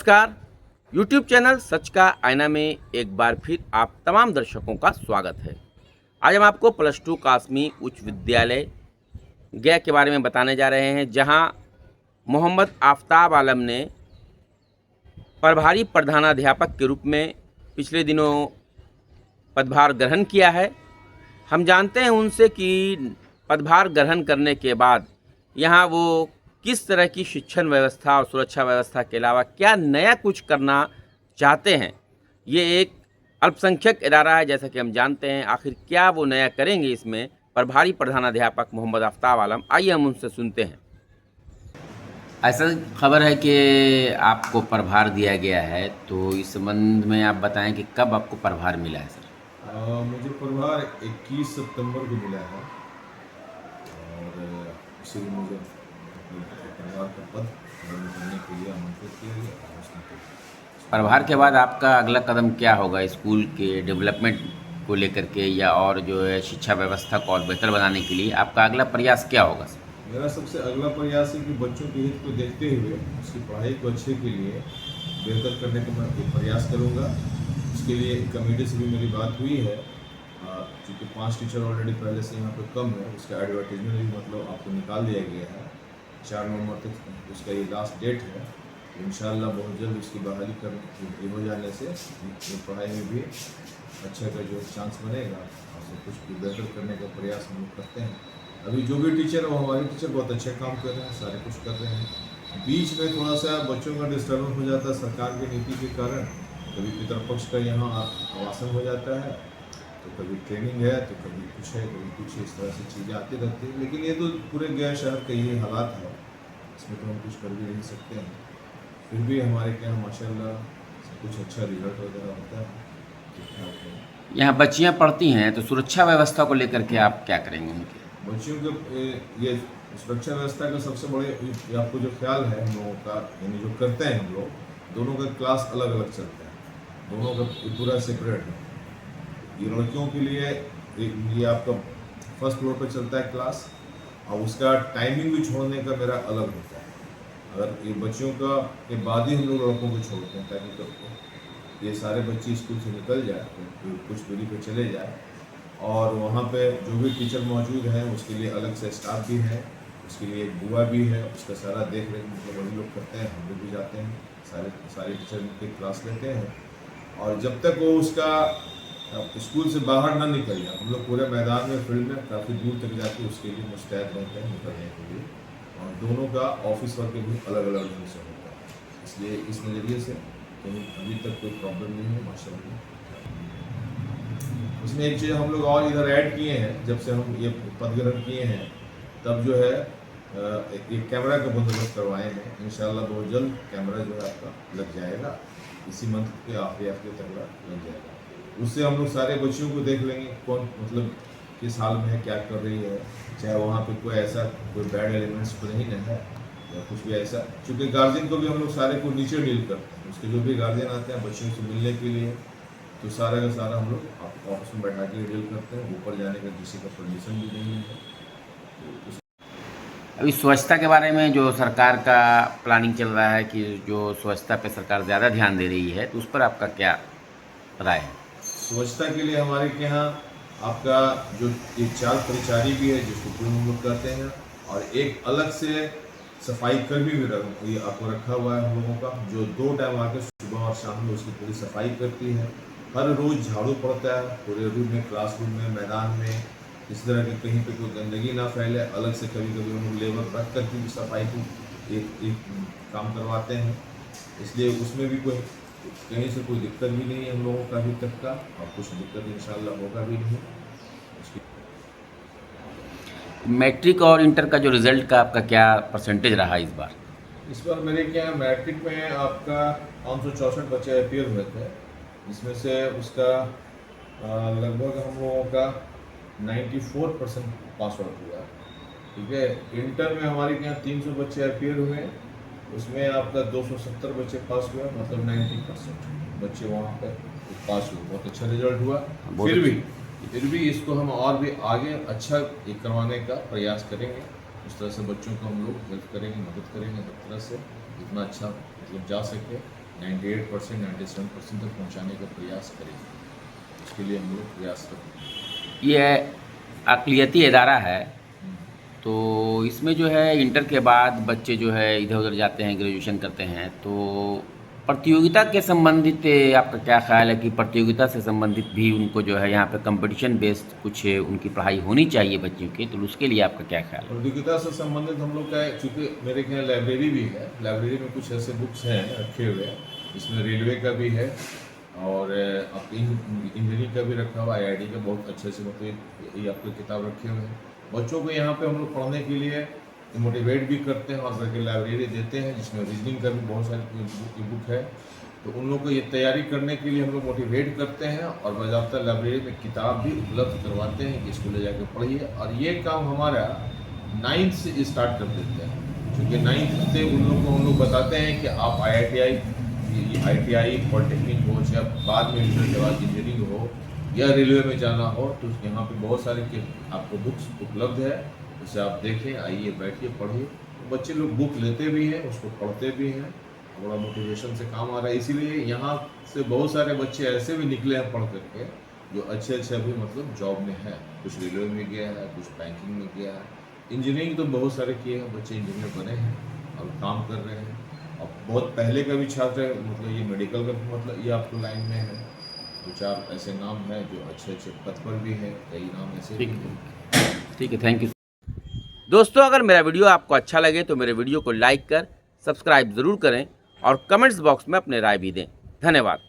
नमस्कार। YouTube channel सच का आईना में एक बार फिर आप तमाम दर्शकों का स्वागत है। आज हम आपको +2 कासमी उच्च विद्यालय गया के बारे में बताने जा रहे हैं, जहां मोहम्मद आफ्ताब आलम ने प्रभारी प्रधानाध्यापक के रूप में पिछले दिनों पदभार ग्रहण किया है। हम जानते हैं उनसे कि पदभार ग्रहण करने के बाद यहाँ वो किस तरह की शिक्षण व्यवस्था और सुरक्षा व्यवस्था के अलावा क्या नया कुछ करना चाहते हैं। ये एक अल्पसंख्यक इदारा है, जैसा कि हम जानते हैं। आखिर क्या वो नया करेंगे इसमें प्रभारी प्रधानाध्यापक मोहम्मद आफ्ताब आलम, आइए हम उनसे सुनते हैं। ऐसा खबर है कि आपको प्रभार दिया गया है, तो इस संबंध में आप बताएं कि कब आपको प्रभार मिला है सर? मुझे प्रभार 21 सितंबर को मिला है और उसी दिन मुझे अपने प्रभार का पद ग्रहण करने के लिए आमंत्रित किया गया। प्रभार के बाद आपका अगला कदम क्या होगा स्कूल के डेवलपमेंट को लेकर के, या और जो है शिक्षा व्यवस्था को और बेहतर बनाने के लिए आपका अगला प्रयास क्या होगा सर? मेरा सबसे अगला प्रयास है कि बच्चों के हित को देखते हुए उसकी पढ़ाई को अच्छे के लिए बेहतर करने का मैं प्रयास करूँगा। इसके लिए कमेटी से भी मेरी बात हुई है, क्योंकि 5 टीचर ऑलरेडी पहले से यहाँ पर कम है। उसका एडवर्टीजमेंट भी मतलब आपको निकाल दिया गया है। 4 नवंबर तक उसका ये लास्ट डेट है। इंशाल्लाह बहुत जल्द उसकी बहाली कर हो जाने से पढ़ाई में भी अच्छा का जो चांस बनेगा और सब कुछ बेहतर करने का प्रयास हम लोग करते हैं। अभी जो भी टीचर है वो हमारे टीचर बहुत अच्छे काम कर रहे हैं, सारे कुछ कर रहे हैं। बीच में थोड़ा सा बच्चों का डिस्टर्बेंस हो जाता है सरकार की नीति के कारण। कभी पितृपक्ष का यहाँ आवासन हो जाता है, तो कभी ट्रेनिंग है, तो कभी कुछ है, कभी कुछ, इस तरह से चीज़ें आती रहती हैं। लेकिन ये तो पूरे गया शहर का ये हालात है, इसमें तो हम कुछ कर भी नहीं सकते हैं। फिर भी हमारे यहाँ माशाल्लाह सब कुछ अच्छा रिजल्ट वगैरह होता है, ठीक ठाक है। यहाँ बच्चियाँ पढ़ती हैं, तो सुरक्षा व्यवस्था को लेकर के आप क्या करेंगे उनके? बच्चियों के ये सुरक्षा व्यवस्था का सबसे बड़े आपको जो ख्याल है हम लोगों का, यानी जो करते हैं हम लोग, दोनों का क्लास अलग अलग चलता है, दोनों का पूरा सेपरेट है। ये लड़कियों के लिए ये आपका फर्स्ट फ्लोर पर चलता है क्लास, और उसका टाइमिंग भी छोड़ने का मेरा अलग होता है। अगर ये बच्चियों का के बाद ही हम लोग लड़कों को छोड़ते हैं, ताकि ये सारे बच्चे स्कूल से निकल जाए, तो कुछ दूरी पर चले जाए। और वहाँ पे जो भी टीचर मौजूद हैं उसके लिए अलग से स्टाफ भी है, उसके लिए एक बुआ भी है, उसका सारा देख रेख मतलब वही लोग करते हैं। हम लोग भी जाते हैं, सारे टीचर मिलकर क्लास लेते हैं। और जब तक वो उसका स्कूल से बाहर ना निकल जाए, हम लोग पूरे मैदान में, फील्ड में काफ़ी दूर तक जाके उसके लिए मुस्तैद रहते हैं निकलने के लिए। और दोनों का ऑफिस वर्क भी अलग अलग ढंग से होता है, इसलिए इस नज़रिए से कहीं अभी तक कोई प्रॉब्लम नहीं है माशाल्लाह। उसमें एक चीज़ हम लोग और इधर ऐड किए हैं, जब से हम ये पद ग्रहण किए हैं तब जो है एक कैमरा का बंदोबस्त करवाए हैं। इंशाल्लाह बहुत जल्द कैमरा जो है आपका लग जाएगा, इसी मंथ के आखिरी हफ्ते तक लग जाएगा। उससे हम लोग सारे बच्चियों को देख लेंगे कौन मतलब किस हाल में है, क्या कर रही है, चाहे वहाँ पे कोई ऐसा कोई बैड एलिमेंट्स तो नहीं ना है या कुछ भी ऐसा। चूँकि गार्जियन को भी हम लोग सारे को नीचे डील करते हैं, उसके जो भी गार्जियन आते हैं बच्चियों से मिलने के लिए, तो सारा का सारा हम लोग ऑफिस में बैठा के डील करते हैं। ऊपर जाने का किसी का परमिशन भी नहीं है। तो अभी स्वच्छता के बारे में जो सरकार का प्लानिंग चल रहा है कि जो स्वच्छता पे सरकार ज़्यादा ध्यान दे रही है, तो उस पर आपका क्या राय है? स्वच्छता के लिए हमारे के यहाँ आपका जो एक 4 परिचारी भी है जिसको पूर्ण हम लोग करते हैं, और एक अलग से सफाई कर्मी भी ये आपको रखा हुआ है हम लोगों का, जो 2 टाइम आकर सुबह और शाम में उसकी पूरी सफाई करती है। हर रोज़ झाड़ू पड़ता है पूरे रूम में, क्लासरूम में, मैदान में, इस तरह की कहीं पे कोई गंदगी ना फैले। अलग से कभी कभी हम लोग लेबर रख करके भी सफाई को एक काम करवाते हैं, इसलिए उसमें भी कोई कहीं से कोई दिक्कत भी नहीं है हम लोगों का अभी तक का, और कुछ दिक्कत इंशाल्लाह होगा भी नहीं। मैट्रिक और इंटर का जो रिज़ल्ट का आपका क्या परसेंटेज रहा इस बार? इस बार मेरे क्या मैट्रिक में आपका 564 बच्चे अपियर हुए थे, जिसमें से उसका लगभग हम लोगों का 94% पास आउट हुआ। ठीक है, इंटर में हमारे यहाँ 300 बच्चे अपियर हुए, उसमें आपका 270 बच्चे पास हुए, मतलब 90% बच्चे वहाँ पर पास हुए। बहुत अच्छा रिजल्ट हुआ। फिर भी इसको हम और भी आगे अच्छा ये करवाने का प्रयास करेंगे। उस तरह से बच्चों को हम लोग हेल्प करेंगे, मदद करेंगे हर तरह से, जितना अच्छा मतलब जा सके 98% 97% तक पहुंचाने का प्रयास करेंगे। इसके लिए हम लोग प्रयासरत हैं। ये अक़लियती इदारा है, तो इसमें जो है इंटर के बाद बच्चे जो है इधर उधर जाते हैं, ग्रेजुएशन करते हैं, तो प्रतियोगिता के संबंधित आपका क्या ख्याल है कि प्रतियोगिता से संबंधित भी उनको जो है यहाँ पे कंपटीशन बेस्ड कुछ उनकी पढ़ाई होनी चाहिए बच्चों की, तो उसके लिए आपका क्या ख्याल है? प्रतियोगिता से संबंधित हम लोग का है, चूँकि मेरे ख्याल लाइब्रेरी भी है, लाइब्रेरी में कुछ ऐसे बुक्स हैं रखे हुए, इसमें रेलवे का भी है और आपकी इंजीनियरिंग का भी रखा हुआ, IIT का बहुत अच्छे से मतलब ये आपके किताब रखे हुए हैं। बच्चों को यहाँ पे हम लोग पढ़ने के लिए मोटिवेट भी करते हैं और करके लाइब्रेरी देते हैं, जिसमें रीजनिंग का भी बहुत सारी बुक है। तो उन लोगों को ये तैयारी करने के लिए हम लोग मोटिवेट करते हैं और बाज़ाब्ता लाइब्रेरी में किताब भी उपलब्ध करवाते हैं कि इसको ले जाकर पढ़िए। और ये काम हमारा 9th से स्टार्ट कर देते हैं, क्योंकि 9th से उन लोग को हम लोग बताते हैं कि आप IITI पॉलिटेक्निक हो, चाहे बाद में इंटर के बाद इंजीनियरिंग हो या रेलवे में जाना हो, तो यहाँ पे बहुत सारे आपको बुक्स उपलब्ध है, उसे आप देखें, आइए बैठिए पढ़िए। तो बच्चे लोग बुक लेते भी हैं, उसको पढ़ते भी हैं, बड़ा मोटिवेशन से काम आ रहा है। इसीलिए यहाँ से बहुत सारे बच्चे ऐसे भी निकले हैं पढ़ करके जो अच्छे अभी मतलब जॉब में है, कुछ रेलवे में गया है, कुछ बैंकिंग में गया है, इंजीनियरिंग तो बहुत सारे किए हैं बच्चे, इंजीनियर बने हैं और काम कर रहे हैं। और बहुत पहले का भी छात्र है, मतलब ये मेडिकल का मतलब ये आपको लाइन में है, 2-4 ऐसे नाम हैं जो अच्छे पद पर भी हैं, कई नाम ऐसे भी हैं। ठीक है, थैंक यू। दोस्तों, अगर मेरा वीडियो आपको अच्छा लगे तो मेरे वीडियो को लाइक कर सब्सक्राइब ज़रूर करें और कमेंट्स बॉक्स में अपने राय भी दें। धन्यवाद।